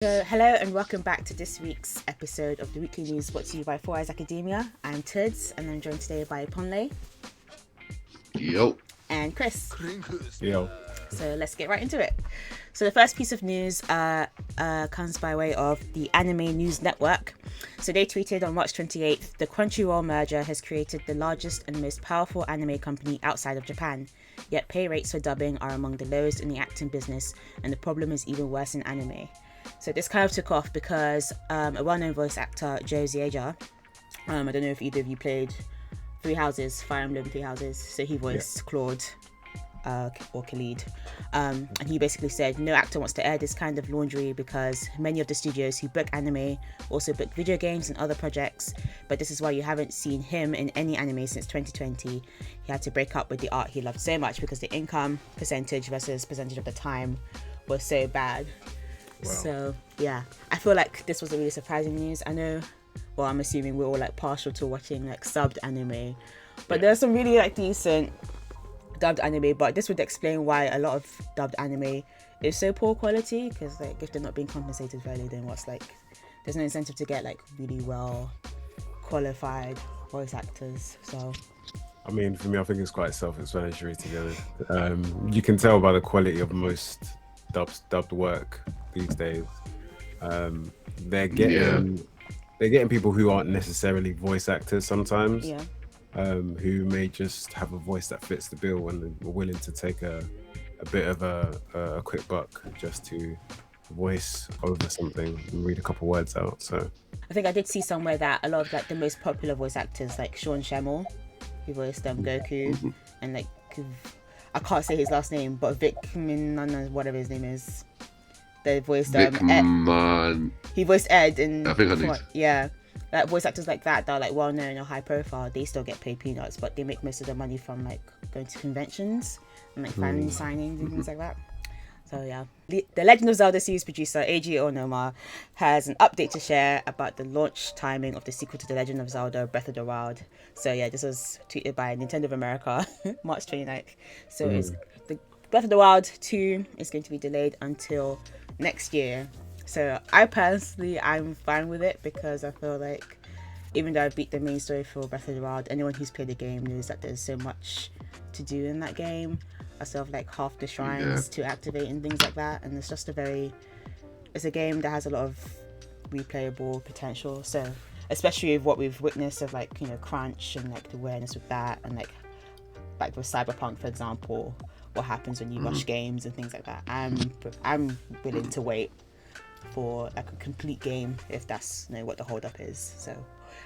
So, hello and welcome back to this week's episode of the weekly news brought to you by Four Eyes Academia. I'm Tudz, and I'm joined today by Ponle. Yo. And Chris. Yo. So let's get right into it. So the first piece of news comes by way of the Anime News Network. So they tweeted on March 28th, the Crunchyroll merger has created the largest and most powerful anime company outside of Japan. Yet pay rates for dubbing are among the lowest in the acting business, and the problem is even worse in anime. So this kind of took off because a well-known voice actor, Joe Zieja, I don't know if either of you played Fire Emblem Three Houses. So he voiced Claude or Khalid. And he basically said no actor wants to air this kind of laundry because many of the studios who book anime also book video games and other projects. But this is why you haven't seen him in any anime since 2020. He had to break up with the art he loved so much because the income percentage versus percentage of the time was so bad. Wow. So yeah, I feel like this was a really surprising news. I know, well, I'm assuming we're all like partial to watching like subbed anime, but there's some really like decent dubbed anime. But this would explain why a lot of dubbed anime is so poor quality, because like if they're not being compensated fairly, then there's no incentive to get like really well qualified voice actors. So I mean, for me, I think it's quite self-explanatory, to be honest. You can tell by the quality of most dubbed work these days. They're getting people who aren't necessarily voice actors sometimes, who may just have a voice that fits the bill and are willing to take a bit of a quick buck just to voice over something and read a couple words out. So I think I did see somewhere that a lot of like the most popular voice actors, like Sean Schemmel, who voiced Goku, and like I can't say his last name, but Vic Mignogna, whatever his name is, they voiced Ed. He voiced Ed, and I think I need. Like voice actors like that are like well known or high profile. They still get paid peanuts, but they make most of their money from like going to conventions and like fan signings and things like that. So yeah, the Legend of Zelda series producer Eiji Onoma has an update to share about the launch timing of the sequel to The Legend of Zelda Breath of the Wild. So yeah, this was tweeted by Nintendo of America, March 29th. So it's the Breath of the Wild 2 is going to be delayed until next year. So I'm fine with it, because I feel like even though I beat the main story for Breath of the Wild, anyone who's played the game knows that there's so much to do in that game. I still have like half the shrines to activate and things like that, and it's a game that has a lot of replayable potential. So especially with what we've witnessed of like, you know, crunch and like the awareness with that, and like with Cyberpunk, for example, what happens when you rush games and things like that. I'm willing to wait for like a complete game if that's, you know, what the hold up is. So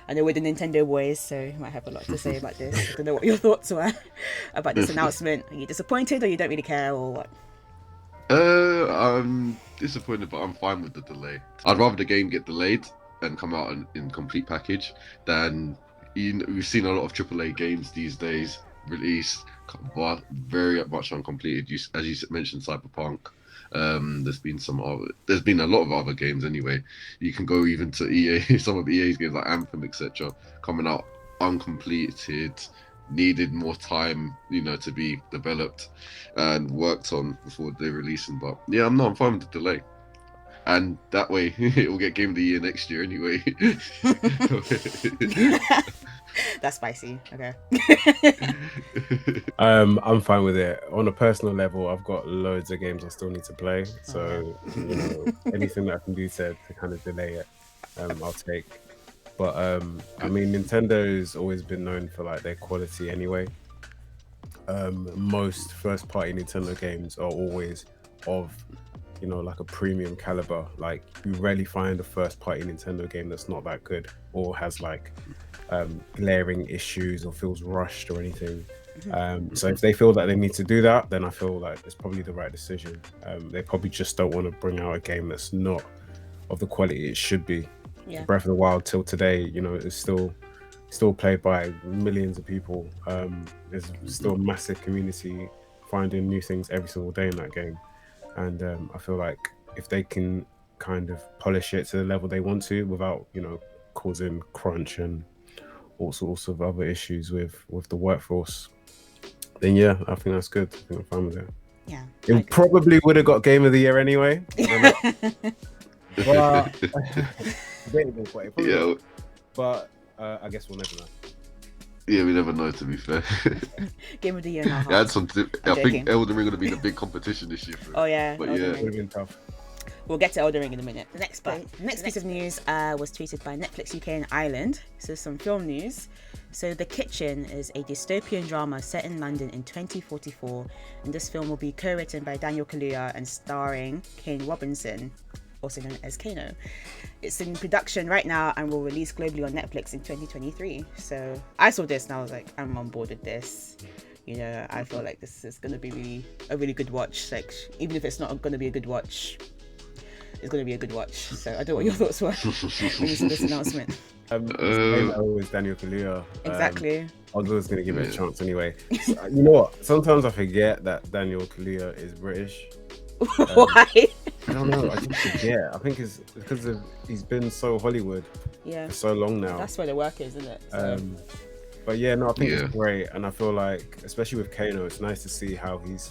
I know we're the Nintendo boys, so you might have a lot to say about this. I don't know what your thoughts were about this announcement. Are you disappointed, or you don't really care, or what? I'm disappointed, but I'm fine with the delay. I'd rather the game get delayed and come out in complete package than, you know, we've seen a lot of AAA games these days released but very much uncompleted. As you mentioned, Cyberpunk. There's been a lot of other games anyway. You can go even to EA, some of EA's games like Anthem, etc., coming out uncompleted, needed more time, you know, to be developed and worked on before they release them. But yeah, I'm fine with the delay, and that way it will get Game of the Year next year anyway. That's spicy. Okay. I'm fine with it. On a personal level, I've got loads of games I still need to play. So you know, anything that I can do to kind of delay it, I'll take. But I mean, Nintendo's always been known for like their quality anyway. Most first-party Nintendo games are always of, you know, like a premium caliber. Like you rarely find a first-party Nintendo game that's not that good or has like glaring issues or feels rushed or anything. So if they feel that they need to do that, then I feel like it's probably the right decision. They probably just don't want to bring out a game that's not of the quality it should be. Breath of the Wild till today, you know, is still played by millions of people. There's still a massive community finding new things every single day in that game, and I feel like if they can kind of polish it to the level they want to without, you know, causing crunch and all sorts of other issues with the workforce, then yeah, I think that's good. I think I'm fine with it. Yeah. It probably would have got Game of the Year anyway. But debatable, but it probably Yeah, will. But I guess we'll never know. yeah, we never know. To be fair, Game of the year in our it had hearts. some. I'm I joking. think Elden Ring would have been a big competition this year. For it. Oh yeah, But Elden yeah. Ring. Would have been tough. We'll get to Elden Ring in a minute. The next piece of news was tweeted by Netflix UK and Ireland. So some film news. So The Kitchen is a dystopian drama set in London in 2044, and this film will be co-written by Daniel Kaluuya and starring Kane Robinson, also known as Kano. It's in production right now and will release globally on Netflix in 2023. So I saw this and I was like, I'm on board with this. You know, I feel like this is going to be a really good watch. Like, even if it's not going to be a good watch, it's going to be a good watch. So I don't know what your thoughts were when you saw this announcement. It's Daniel Kaluuya. Exactly. I was always going to give it a chance anyway. So, you know what? Sometimes I forget that Daniel Kaluuya is British. Why? I don't know. I just forget. I think it's because he's been so Hollywood Yeah. for so long now. That's where the work is, isn't it? So, But yeah, no, I think Yeah. it's great, and I feel like, especially with Kano, it's nice to see how he's,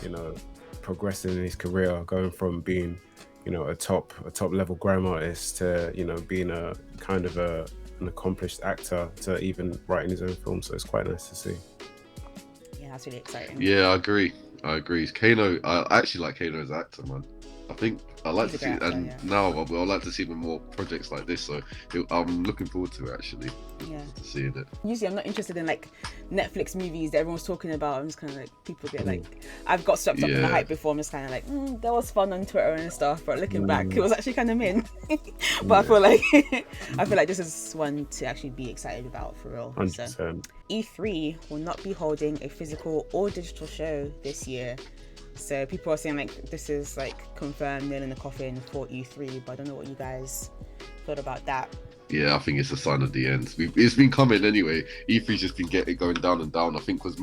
you know, progressing in his career, going from being, you know, a top level grime artist to, you know, being a kind of an accomplished actor to even writing his own film. So it's quite nice to see. yeah, that's really exciting. Yeah, I agree. Kano, I actually like Kano as an actor, man. I think I like He's to a see, great actor, and yeah. now I'd like to see him in more projects like this. So I'm looking forward to it, actually, Yeah. to seeing it. Usually I'm not interested in like Netflix movies that everyone's talking about. I'm just kind of like, people get like, I've got swept up in the Yeah. hype before. I'm just kind of like, that was fun on Twitter and stuff, but looking back, it was actually kind of min. But I feel like this is one to actually be excited about for real. So 100%. E3 will not be holding a physical or digital show this year. So people are saying like this is like confirmed, nail in the coffin for E3, but I don't know what you guys thought about that. Yeah, I think it's a sign of the end. It's been coming anyway. E3's just been going down and down. I think because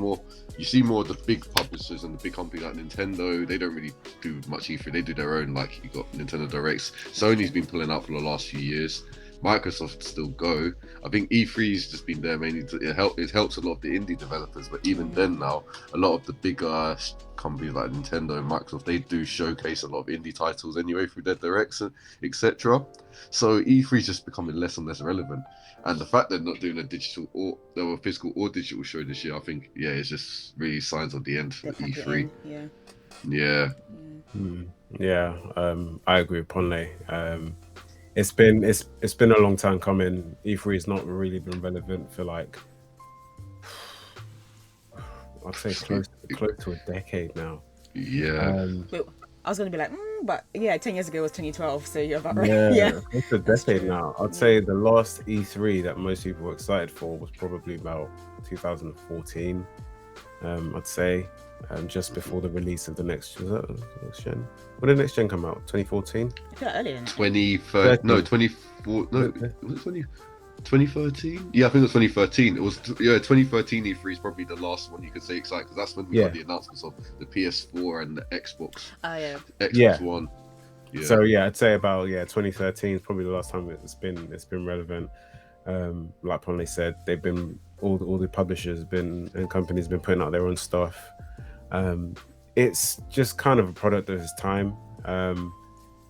you see more of the big publishers and the big companies like Nintendo. They don't really do much E3. They do their own. Like you got Nintendo Directs. Sony's been pulling out for the last few years. Microsoft still go. I think E3's just been there mainly it helps a lot of the indie developers, but even then now, a lot of the bigger companies like Nintendo and Microsoft, they do showcase a lot of indie titles anyway through their directs and etc. So E3's just becoming less and less relevant. And the fact they're not doing a physical or digital show this year, I think, yeah, it's just really signs of the end for They're pack it E3. in, Yeah. Yeah, I agree with Ponle. It's been a long time coming. E3 has not really been relevant for like, I'd say close to a decade now. Yeah. Wait, I was gonna be like, but yeah, 10 years ago was 2012, so you're about right. Yeah, it's a decade true. now. I'd say the last E3 that most people were excited for was probably about 2014. I'd say, just before the release of the next gen. When did the next gen come out? 2014. I feel like earlier than that. 2013? Yeah, I think it was 2013. It was 2013 E3 is probably the last one you could say excited because that's when we got the announcements of the PS4 and the Xbox. Xbox One. Yeah. So yeah, I'd say about 2013 is probably the last time it's been relevant. Like Ponle said, they've been all the publishers and companies been putting out their own stuff. It's just kind of a product of its time.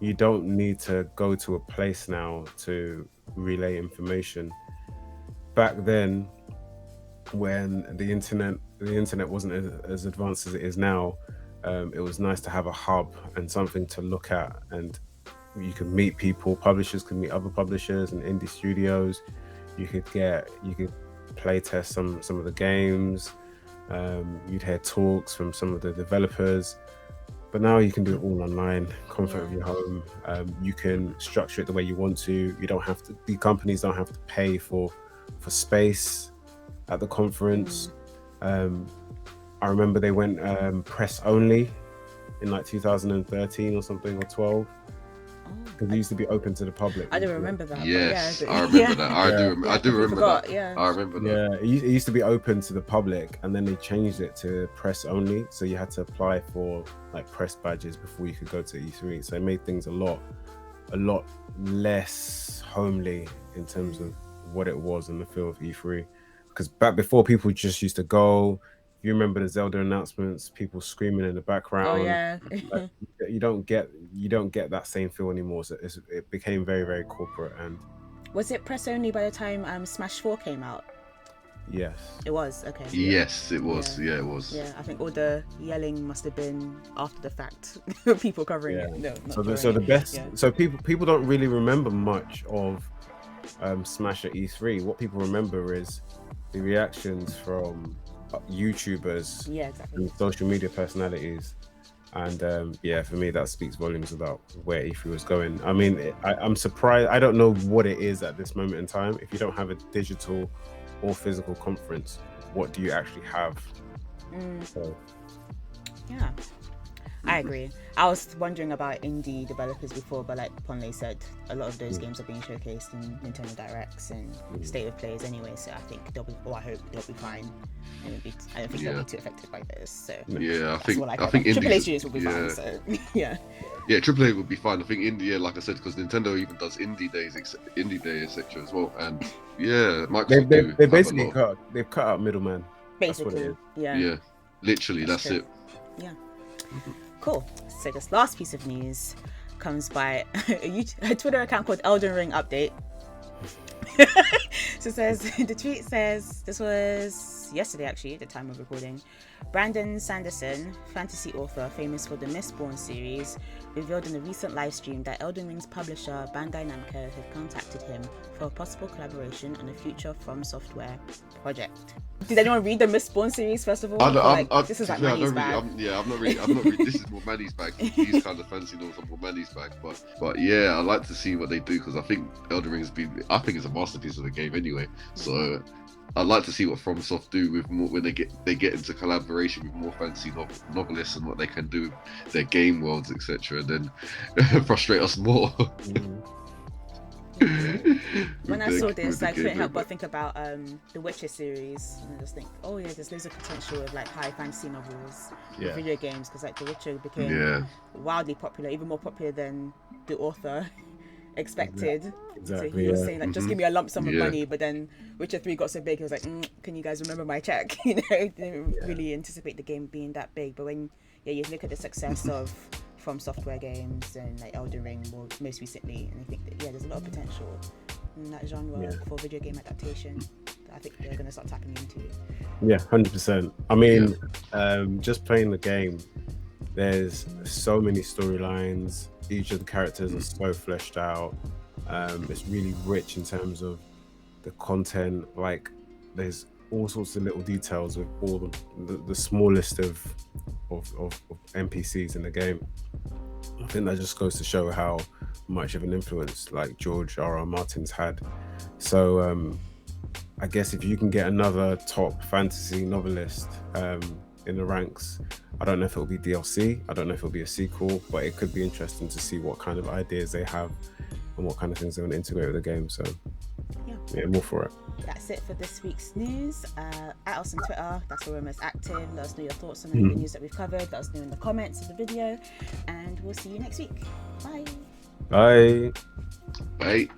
You don't need to go to a place now to relay information. Back then, when the internet wasn't as advanced as it is now, it was nice to have a hub and something to look at, and you could meet people. Publishers could meet other publishers and indie studios. You could play test some of the games. You'd hear talks from some of the developers. But now you can do it all online, comfort of your home. You can structure it the way you want to. You don't have to. The companies don't have to pay for space at the conference. I remember they went press only in like 2013 or something, or 12. Because it used to be open to the public. I don't remember that. Yes, but I remember that. I do remember that. Yeah. I remember that. Yeah, it used to be open to the public, and then they changed it to press only. So you had to apply for like press badges before you could go to E3. So it made things a lot less homely in terms of what it was and the feel of E3. Because back before, people just used to go, you remember the Zelda announcements, people screaming in the background. Oh yeah. Like, you don't get that same feel anymore. So it became very, very corporate. And Was it press only by the time Smash 4 came out? yes, It was, okay. Yes, it was. Yeah, it was. Yeah, I think all the yelling must have been after the fact. People covering it. No, not so the best. Yeah. So people don't really remember much of Smash at E3. What people remember is the reactions from YouTubers, Yeah, exactly. and social media personalities. And yeah, for me, that speaks volumes about where E3 was going. I mean, I'm surprised. I don't know what it is at this moment in time. If you don't have a digital or physical conference, what do you actually have? So, Yeah, I agree. I was wondering about indie developers before, but like Ponle said, a lot of those games are being showcased in Nintendo Directs and State of Plays anyway, so I think I hope they'll be fine. I don't think they'll be too affected by this. So yeah, I think AAA studios will be fine. So yeah, AAA will be fine. I think India, like I said, because Nintendo even does Indie Day, etc. as well, and yeah, Microsoft they basically cut out middleman. Basically, that's what it is. yeah, literally, that's it. Yeah. Cool. So this last piece of news comes by a Twitter account called Elden Ring Update. So the tweet says, this was yesterday actually at the time of recording. Brandon Sanderson, fantasy author famous for the Mistborn series, revealed in a recent live stream that Elden Ring's publisher Bandai Namco had contacted him for a possible collaboration on a future From Software project. Did anyone read the Mistborn series first of all? This is like Manny's bag. I'm not really. This is more Manny's bag. These kind of fancy novels are more Manny's bag. But yeah, I like to see what they do because I think Elden Ring I think it's a masterpiece of a game anyway. So I'd like to see what FromSoft do with more when they get into collaboration with more fancy novelists and what they can do with their game worlds, etc. And then frustrate us more. When I saw this, I couldn't help but think about the Witcher series, and I just think, oh yeah, there's loads of potential with like high fantasy novels, video games, because like the Witcher became wildly popular, even more popular than the author expected. Exactly. So he was saying like, just give me a lump sum of money, but then Witcher 3 got so big, he was like, can you guys remember my check? Didn't really anticipate the game being that big. But when you look at the success of From Software games and like Elden Ring most recently, and I think that there's a lot of potential in that genre for video game adaptation. I think they're going to start tapping into. 100%. I mean, just playing the game, there's so many storylines. Each of the characters are so fleshed out. It's really rich in terms of the content. Like, there's all sorts of little details with all the smallest of NPCs in the game. I think that just goes to show how much of an influence like George R.R. Martin's had. So I guess if you can get another top fantasy novelist in the ranks, I don't know if it'll be DLC, I don't know if it'll be a sequel, but it could be interesting to see what kind of ideas they have and what kind of things they want to integrate with the game. So yeah, more for it. That's it for this week's news. At us on Twitter, that's where we're most active. Let us know your thoughts on the news that we've covered. Let us know in the comments of the video, and we'll see you next week. Bye. Bye. Bye.